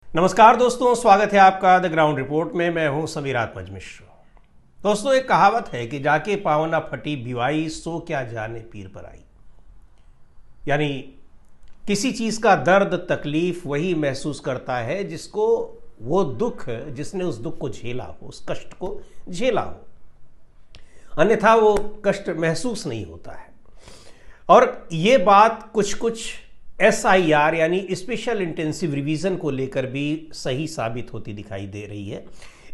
नमस्कार दोस्तों, स्वागत है आपका द ग्राउंड रिपोर्ट में। मैं हूं समीर आत्मज मिश्र। दोस्तों, एक कहावत है कि जाके पावना फटी भिवाई, सो क्या जाने पीर पर आई। यानी किसी चीज का दर्द तकलीफ वही महसूस करता है जिसको वो दुख, जिसने उस दुख को झेला हो, उस कष्ट को झेला हो, अन्यथा वो कष्ट महसूस नहीं होता है। और ये बात कुछ SIR यानी स्पेशल इंटेंसिव रिवीजन को लेकर भी सही साबित होती दिखाई दे रही है।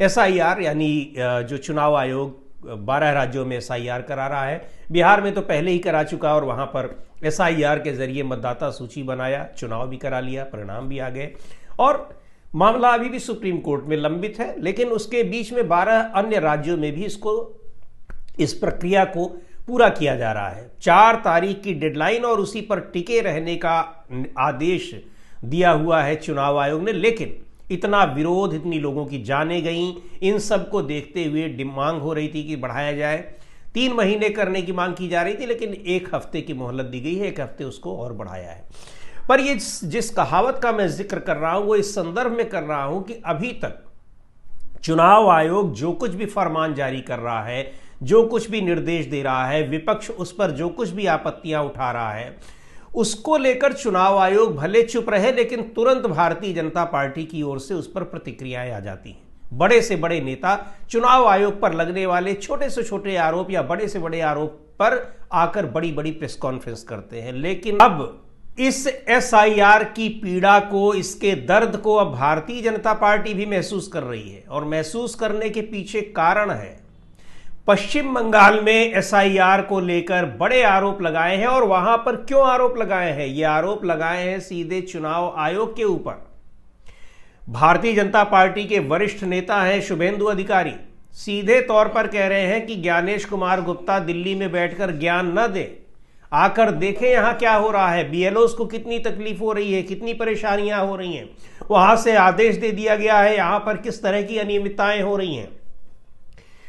SIR यानी जो चुनाव आयोग 12 राज्यों में SIR करा रहा है, बिहार में तो पहले ही करा चुका और वहाँ पर SIR के जरिए मतदाता सूची बनाया, चुनाव भी करा लिया, परिणाम भी आ गए और मामला अभी भी सुप्रीम कोर्ट में लंबित है। लेकिन उसके बीच में 12 अन्य राज्यों में भी इस प्रक्रिया को पूरा किया जा रहा है। 4 तारीख की डेडलाइन और उसी पर टिके रहने का आदेश दिया हुआ है चुनाव आयोग ने। लेकिन इतना विरोध, इतनी लोगों की जानें गई, इन सब को देखते हुए मांग हो रही थी कि बढ़ाया जाए। 3 महीने करने की मांग की जा रही थी, लेकिन 1 हफ्ते की मोहलत दी गई है, 1 हफ्ते उसको और बढ़ाया है। पर ये जिस कहावत का मैं जिक्र कर रहा हूं वो इस संदर्भ में कर रहा हूं कि अभी तक चुनाव आयोग जो कुछ भी फरमान जारी कर रहा है, जो कुछ भी निर्देश दे रहा है, विपक्ष उस पर जो कुछ भी आपत्तियां उठा रहा है, उसको लेकर चुनाव आयोग भले चुप रहे, लेकिन तुरंत भारतीय जनता पार्टी की ओर से उस पर प्रतिक्रियाएं आ जाती हैं। बड़े से बड़े नेता चुनाव आयोग पर लगने वाले छोटे से छोटे आरोप या बड़े से बड़े आरोप पर आकर बड़ी बड़ी प्रेस कॉन्फ्रेंस करते हैं। लेकिन अब इस SIR की पीड़ा को, इसके दर्द को अब भारतीय जनता पार्टी भी महसूस कर रही है। और महसूस करने के पीछे कारण है, पश्चिम बंगाल में SIR को लेकर बड़े आरोप लगाए हैं। और वहां पर क्यों आरोप लगाए हैं? ये आरोप लगाए हैं सीधे चुनाव आयोग के ऊपर। भारतीय जनता पार्टी के वरिष्ठ नेता हैं शुभेंदु अधिकारी, सीधे तौर पर कह रहे हैं कि ज्ञानेश कुमार गुप्ता दिल्ली में बैठकर ज्ञान न दे, आकर देखें यहां क्या हो रहा है, BLOs को कितनी तकलीफ हो रही है, कितनी परेशानियां हो रही हैं, वहां से आदेश दे दिया गया है, यहां पर किस तरह की अनियमितताएं हो रही हैं।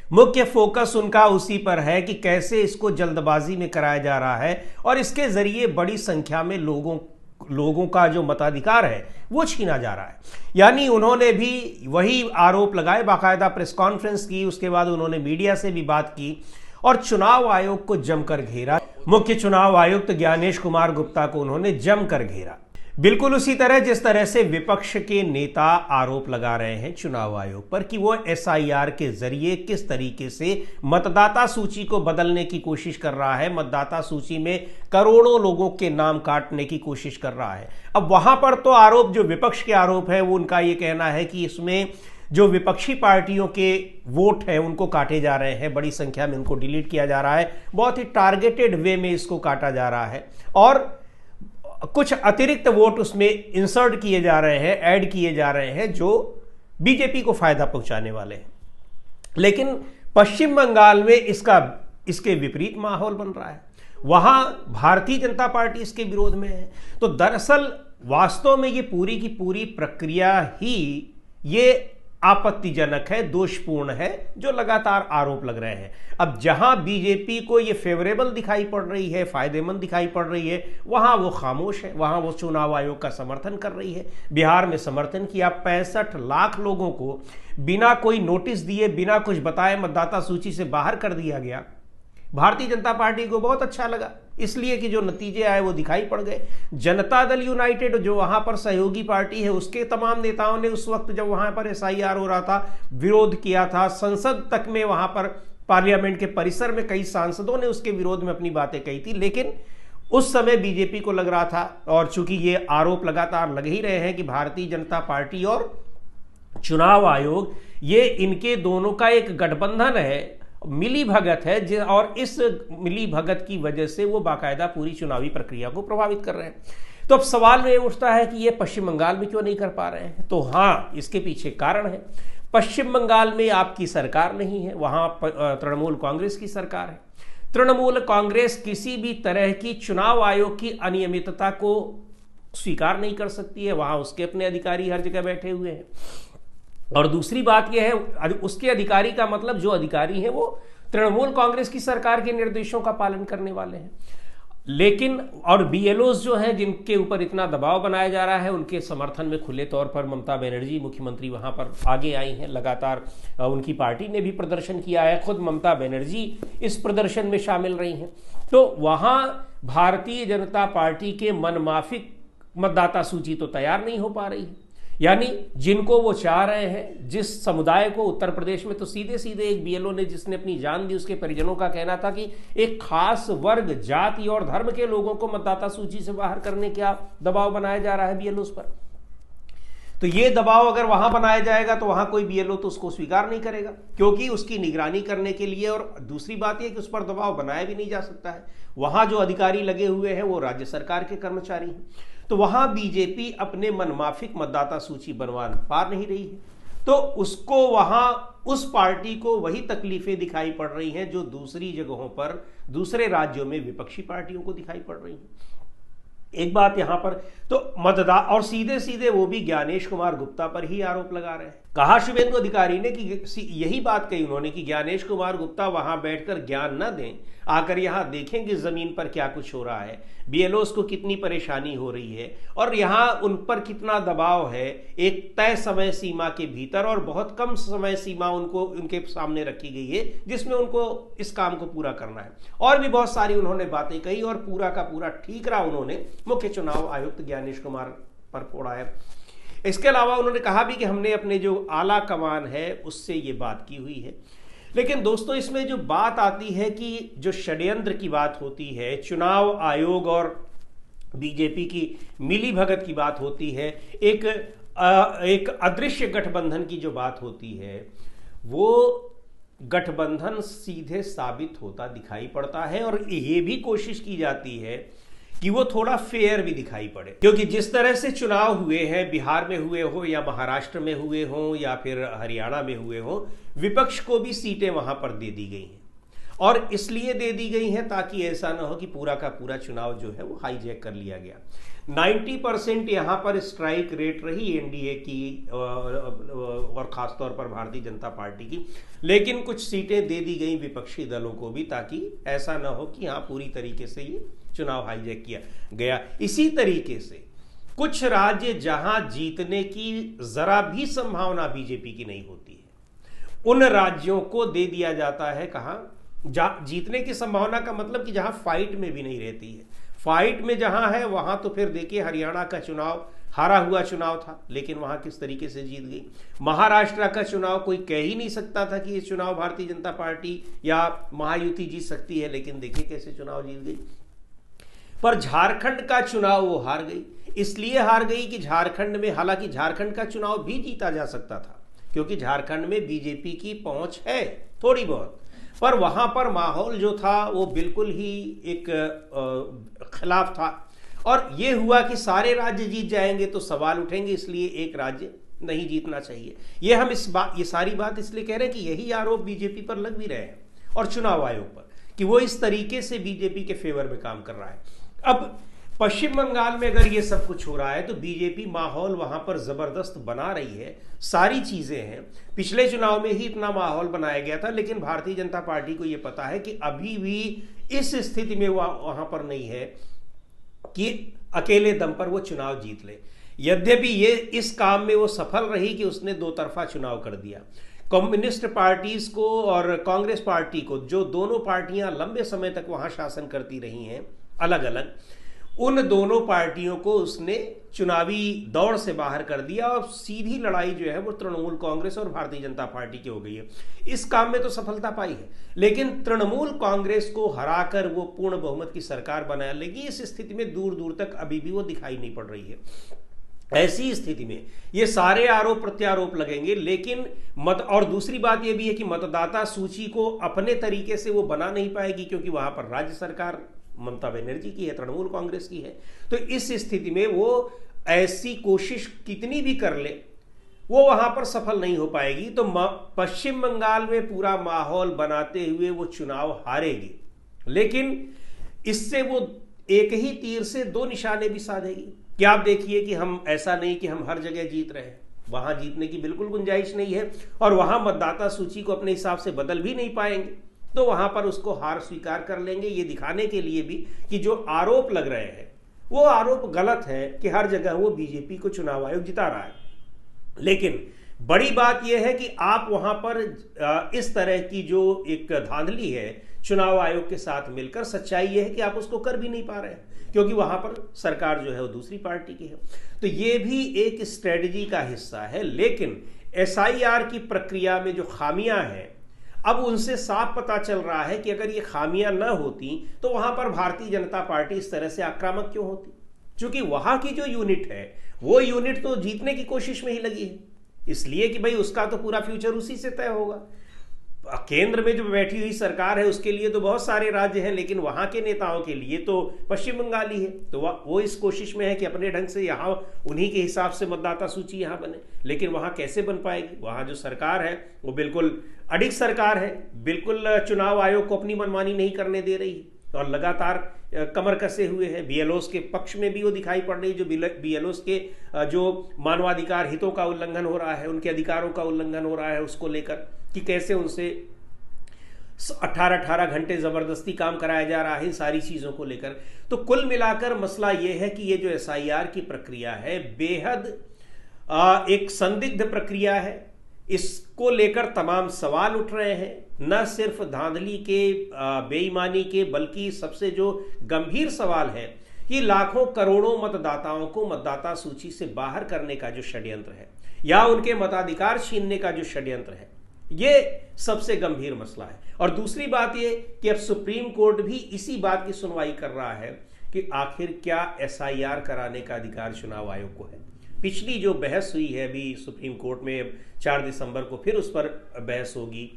मुख्य फोकस उनका उसी पर है कि कैसे इसको जल्दबाजी में कराया जा रहा है और इसके जरिए बड़ी संख्या में लोगों का जो मताधिकार है वो छीना जा रहा है। यानी उन्होंने भी वही आरोप लगाए, बाकायदा प्रेस कॉन्फ्रेंस की, उसके बाद उन्होंने मीडिया से भी बात की और चुनाव आयोग को जमकर घेरा। मुख्य चुनाव आयुक्त ज्ञानेश कुमार गुप्ता को उन्होंने जमकर घेरा, बिल्कुल उसी तरह जिस तरह से विपक्ष के नेता आरोप लगा रहे हैं चुनाव आयोग पर कि वो SIR के जरिए किस तरीके से मतदाता सूची को बदलने की कोशिश कर रहा है, मतदाता सूची में करोड़ों लोगों के नाम काटने की कोशिश कर रहा है। अब वहां पर तो आरोप, जो विपक्ष के आरोप है, वो उनका ये कहना है कि इसमें जो विपक्षी पार्टियों के वोट हैं उनको काटे जा रहे हैं, बड़ी संख्या में उनको डिलीट किया जा रहा है, बहुत ही टारगेटेड वे में इसको काटा जा रहा है और कुछ अतिरिक्त वोट उसमें इंसर्ट किए जा रहे हैं, ऐड किए जा रहे हैं, जो बीजेपी को फायदा पहुंचाने वाले हैं। लेकिन पश्चिम बंगाल में इसके विपरीत माहौल बन रहा है। वहां भारतीय जनता पार्टी इसके विरोध में है। तो दरअसल वास्तव में ये पूरी की पूरी प्रक्रिया ही ये आपत्तिजनक है, दोषपूर्ण है, जो लगातार आरोप लग रहे हैं। अब जहां बीजेपी को ये फेवरेबल दिखाई पड़ रही है, फायदेमंद दिखाई पड़ रही है, वहां वो खामोश है, वहां वो चुनाव आयोग का समर्थन कर रही है। बिहार में समर्थन किया, 65 लाख लोगों को बिना कोई नोटिस दिए, बिना कुछ बताए मतदाता सूची से बाहर कर दिया गया। भारतीय जनता पार्टी को बहुत अच्छा लगा, इसलिए कि जो नतीजे आए वो दिखाई पड़ गए। जनता दल यूनाइटेड, जो वहां पर सहयोगी पार्टी है, उसके तमाम नेताओं ने उस वक्त जब वहां पर SIR हो रहा था विरोध किया था। संसद तक में, वहां पर पार्लियामेंट के परिसर में कई सांसदों ने उसके विरोध में अपनी बातें कही थी। लेकिन उस समय बीजेपी को लग रहा था, और चूंकि ये आरोप लगातार लग ही रहे हैं कि भारतीय जनता पार्टी और चुनाव आयोग, ये इनके दोनों का एक गठबंधन है, मिली भगत है, और इस मिली भगत की वजह से वो बाकायदा पूरी चुनावी प्रक्रिया को प्रभावित कर रहे हैं। तो अब सवाल ये उठता है कि ये पश्चिम बंगाल में क्यों नहीं कर पा रहे हैं? तो हाँ, इसके पीछे कारण है। पश्चिम बंगाल में आपकी सरकार नहीं है, वहां तृणमूल कांग्रेस की सरकार है। तृणमूल कांग्रेस किसी भी तरह की चुनाव आयोग की अनियमितता को स्वीकार नहीं कर सकती है, वहां उसके अपने अधिकारी हर जगह बैठे हुए हैं। और दूसरी बात यह है, उसके अधिकारी का मतलब जो अधिकारी हैं वो तृणमूल कांग्रेस की सरकार के निर्देशों का पालन करने वाले हैं। लेकिन और बीएलओज जो है जिनके ऊपर इतना दबाव बनाया जा रहा है, उनके समर्थन में खुले तौर पर ममता बनर्जी मुख्यमंत्री वहां पर आगे आई हैं। लगातार उनकी पार्टी ने भी प्रदर्शन किया है, खुद ममता बनर्जी इस प्रदर्शन में शामिल रही हैं। तो वहां भारतीय जनता पार्टी के मनमाफिक मतदाता सूची तो तैयार नहीं हो पा रही है। यानी जिनको वो चाह रहे हैं, जिस समुदाय को उत्तर प्रदेश में तो सीधे सीधे एक बीएलओ ने जिसने अपनी जान दी, उसके परिजनों का कहना था कि एक खास वर्ग, जाति और धर्म के लोगों को मतदाता सूची से बाहर करने का दबाव बनाया जा रहा है बीएलओ पर। तो ये दबाव अगर वहां बनाया जाएगा तो वहां कोई बीएलओ तो उसको स्वीकार नहीं करेगा, क्योंकि उसकी निगरानी करने के लिए, और दूसरी बात यह कि उस पर दबाव बनाया भी नहीं जा सकता है। वहां जो अधिकारी लगे हुए हैं वो राज्य सरकार के कर्मचारी हैं। तो वहां बीजेपी अपने मनमाफिक मतदाता सूची बनवा पा नहीं रही है, तो उसको वहां उस पार्टी को वही तकलीफें दिखाई पड़ रही हैं जो दूसरी जगहों पर, दूसरे राज्यों में विपक्षी पार्टियों को दिखाई पड़ रही हैं। एक बात यहां पर तो मतदाता, और सीधे सीधे वो भी ज्ञानेश कुमार गुप्ता पर ही आरोप लगा रहे हैं। कहा शुभेंदु अधिकारी ने कि यही बात कही उन्होंने कि ज्ञानेश कुमार गुप्ता वहां बैठकर ज्ञान न दें, आकर यहां देखें कि जमीन पर क्या कुछ हो रहा है, बीएलओस को कितनी परेशानी हो रही है और यहां उन पर कितना दबाव है एक तय समय सीमा के भीतर, और बहुत कम समय सीमा उनको उनके सामने रखी गई है जिसमें उनको इस काम को पूरा करना है। और भी बहुत सारी उन्होंने बातें कही और पूरा का पूरा ठीकरा उन्होंने मुख्य चुनाव आयुक्त ज्ञानेश कुमार पर फोड़ा है। इसके अलावा उन्होंने कहा भी कि हमने अपने जो आला कमान है उससे ये बात की हुई है। लेकिन दोस्तों, इसमें जो बात आती है कि जो षड्यंत्र की बात होती है, चुनाव आयोग और बीजेपी की मिली भगत की बात होती है, एक अदृश्य गठबंधन की जो बात होती है, वो गठबंधन सीधे साबित होता दिखाई पड़ता है और ये भी कोशिश की जाती है कि वो थोड़ा फेयर भी दिखाई पड़े। क्योंकि जिस तरह से चुनाव हुए हैं, बिहार में हुए हो या महाराष्ट्र में हुए हो या फिर हरियाणा में हुए हो, विपक्ष को भी सीटें वहां पर दे दी गई हैं, और इसलिए दे दी गई हैं ताकि ऐसा ना हो कि पूरा का पूरा चुनाव जो है वो हाईजैक कर लिया गया। 90% यहां पर स्ट्राइक रेट रही एनडीए की और खासतौर पर भारतीय जनता पार्टी की, लेकिन कुछ सीटें दे दी गई विपक्षी दलों को भी ताकि ऐसा ना हो कि हाँ पूरी तरीके से ये चुनाव हाईजैक किया गया। इसी तरीके से कुछ राज्य जहां जीतने की जरा भी संभावना बीजेपी की नहीं होती है, उन राज्यों को दे दिया जाता है। कहां जीतने की संभावना का मतलब कि जहां फाइट में भी नहीं रहती है। फाइट में जहां है वहां तो फिर देखिए हरियाणा का चुनाव हारा हुआ चुनाव था, लेकिन वहां किस तरीके से जीत गई। महाराष्ट्र का चुनाव कोई कह ही नहीं सकता था कि ये चुनाव भारतीय जनता पार्टी या महायुति जीत सकती है, लेकिन देखिए कैसे चुनाव जीत गई। पर झारखंड का चुनाव वो हार गई। इसलिए हार गई कि झारखंड में, हालांकि झारखंड का चुनाव भी जीता जा सकता था क्योंकि झारखंड में बीजेपी की पहुंच है थोड़ी बहुत, पर वहां पर माहौल जो था वो बिल्कुल ही एक खिलाफ था। और ये हुआ कि सारे राज्य जीत जाएंगे तो सवाल उठेंगे, इसलिए एक राज्य नहीं जीतना चाहिए। ये हम ये सारी बात इसलिए कह रहे हैं कि यही आरोप बीजेपी पर लग भी रहे हैं और चुनाव आयोग पर कि वो इस तरीके से बीजेपी के फेवर में काम कर रहा है। अब पश्चिम बंगाल में अगर ये सब कुछ हो रहा है तो बीजेपी माहौल वहां पर जबरदस्त बना रही है, सारी चीजें हैं। पिछले चुनाव में ही इतना माहौल बनाया गया था, लेकिन भारतीय जनता पार्टी को यह पता है कि अभी भी इस स्थिति में वहां पर नहीं है कि अकेले दम पर वो चुनाव जीत ले। यद्यपि ये इस काम में वो सफल रही कि उसने दो तरफा चुनाव कर दिया। कम्युनिस्ट पार्टीज को और कांग्रेस पार्टी को, जो दोनों पार्टियां लंबे समय तक वहां शासन करती रही हैं अलग अलग, उन दोनों पार्टियों को उसने चुनावी दौड़ से बाहर कर दिया और सीधी लड़ाई जो है वो तृणमूल कांग्रेस और भारतीय जनता पार्टी की हो गई है। इस काम में तो सफलता पाई है, लेकिन तृणमूल कांग्रेस को हराकर वो पूर्ण बहुमत की सरकार बना लेगी, इस स्थिति में दूर दूर तक अभी भी वो दिखाई नहीं पड़ रही है। ऐसी स्थिति में ये सारे आरोप प्रत्यारोप लगेंगे, लेकिन और दूसरी बात यह भी है कि मतदाता सूची को अपने तरीके से वो बना नहीं पाएगी क्योंकि वहां पर राज्य सरकार ममता बनर्जी की है, तृणमूल कांग्रेस की है। तो इस स्थिति में वो ऐसी कोशिश कितनी भी कर ले वो वहां पर सफल नहीं हो पाएगी। तो पश्चिम बंगाल में पूरा माहौल बनाते हुए वो चुनाव हारेगी, लेकिन इससे वो एक ही तीर से दो निशाने भी साधेगी। क्या आप देखिए कि हम ऐसा नहीं कि हम हर जगह जीत रहे हैं, वहां जीतने की बिल्कुल गुंजाइश नहीं है और वहां मतदाता सूची को अपने हिसाब से बदल भी नहीं पाएंगे तो वहां पर उसको हार स्वीकार कर लेंगे, ये दिखाने के लिए भी कि जो आरोप लग रहे हैं वो आरोप गलत है कि हर जगह वो बीजेपी को चुनाव आयोग जिता रहा है। लेकिन बड़ी बात यह है कि आप वहां पर इस तरह की जो एक धांधली है चुनाव आयोग के साथ मिलकर, सच्चाई यह है कि आप उसको कर भी नहीं पा रहे हैं, क्योंकि वहां पर सरकार जो है वो दूसरी पार्टी की है। तो ये भी एक स्ट्रेटजी का हिस्सा है। लेकिन एसआईआर की प्रक्रिया में जो खामियां हैं, अब उनसे साफ पता चल रहा है कि अगर ये खामियां न होती तो वहां पर भारतीय जनता पार्टी इस तरह से आक्रामक क्यों होती, क्योंकि वहां की जो यूनिट है वो यूनिट तो जीतने की कोशिश में ही लगी है, इसलिए कि भाई उसका तो पूरा फ्यूचर उसी से तय होगा। केंद्र में जो बैठी हुई सरकार है उसके लिए तो बहुत सारे राज्य हैं, लेकिन वहां के नेताओं के लिए तो पश्चिम बंगाल ही है। तो वो इस कोशिश में है कि अपने ढंग से यहाँ उन्हीं के हिसाब से मतदाता सूची यहाँ बने, लेकिन वहां कैसे बन पाएगी? वहां जो सरकार है वो बिल्कुल अडिग सरकार है, बिल्कुल चुनाव आयोग को अपनी मनमानी नहीं करने दे रही है और लगातार कमर कसे हुए हैं। बीएलओस के पक्ष में भी वो दिखाई पड़ रही है, जो बीएलओस के जो मानवाधिकार हितों का उल्लंघन हो रहा है, उनके अधिकारों का उल्लंघन हो रहा है, उसको लेकर कि कैसे उनसे 18-18 घंटे जबरदस्ती काम कराया जा रहा है, इन सारी चीजों को लेकर। तो कुल मिलाकर मसला यह है कि ये जो एसआईआर की प्रक्रिया है बेहद एक संदिग्ध प्रक्रिया है। इसको लेकर तमाम सवाल उठ रहे हैं, न सिर्फ धांधली के, बेईमानी के, बल्कि सबसे जो गंभीर सवाल है कि लाखों करोड़ों मतदाताओं को मतदाता सूची से बाहर करने का जो षड्यंत्र है या उनके मताधिकार छीनने का जो षड्यंत्र है, ये सबसे गंभीर मसला है। और दूसरी बात ये कि अब सुप्रीम कोर्ट भी इसी बात की सुनवाई कर रहा है कि आखिर क्या एसआईआर कराने का अधिकार चुनाव आयोग को है। पिछली जो बहस हुई है अभी सुप्रीम कोर्ट में, 4 दिसंबर को फिर उस पर बहस होगी,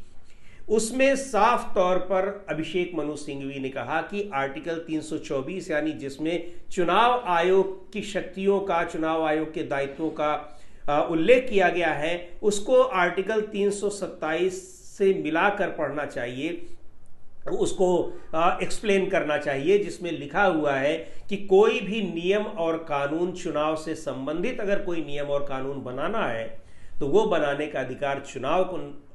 उसमें साफ तौर पर अभिषेक मनु सिंघवी ने कहा कि आर्टिकल 324 यानी जिसमें चुनाव आयोग की शक्तियों का, चुनाव आयोग के दायित्वों का उल्लेख किया गया है, उसको आर्टिकल 327 से मिलाकर पढ़ना चाहिए, उसको एक्सप्लेन करना चाहिए, जिसमें लिखा हुआ है कि कोई भी नियम और कानून, चुनाव से संबंधित अगर कोई नियम और कानून बनाना है तो वो बनाने का अधिकार चुनाव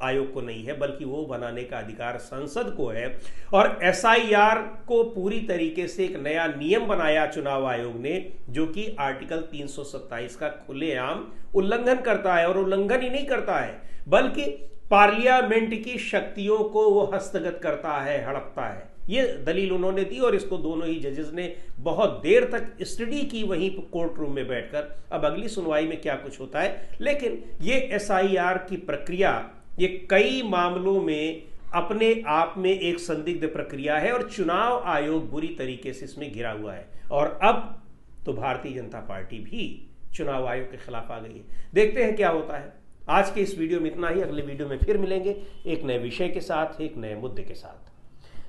आयोग को नहीं है, बल्कि वो बनाने का अधिकार संसद को है। और एसआईआर को पूरी तरीके से एक नया नियम बनाया चुनाव आयोग ने, जो कि आर्टिकल 327 का खुलेआम उल्लंघन करता है। और उल्लंघन ही नहीं करता है, बल्कि पार्लियामेंट की शक्तियों को वो हस्तगत करता है, हड़पता है। ये दलील उन्होंने दी और इसको दोनों ही जजेस ने बहुत देर तक स्टडी की वहीं कोर्ट रूम में बैठकर। अब अगली सुनवाई में क्या कुछ होता है, लेकिन ये एसआईआर की प्रक्रिया ये कई मामलों में अपने आप में एक संदिग्ध प्रक्रिया है और चुनाव आयोग बुरी तरीके से इसमें घिरा हुआ है। और अब तो भारतीय जनता पार्टी भी चुनाव आयोग के खिलाफ आ गई है। देखते हैं क्या होता है। आज के इस वीडियो में इतना ही। अगले वीडियो में फिर मिलेंगे एक नए विषय के साथ, एक नए मुद्दे के साथ।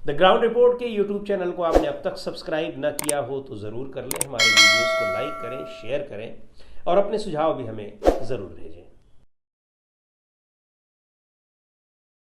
द ग्राउंड रिपोर्ट के यूट्यूब चैनल को आपने अब तक सब्सक्राइब न किया हो तो ज़रूर कर लें। हमारे वीडियोस को लाइक करें, शेयर करें और अपने सुझाव भी हमें ज़रूर भेजें।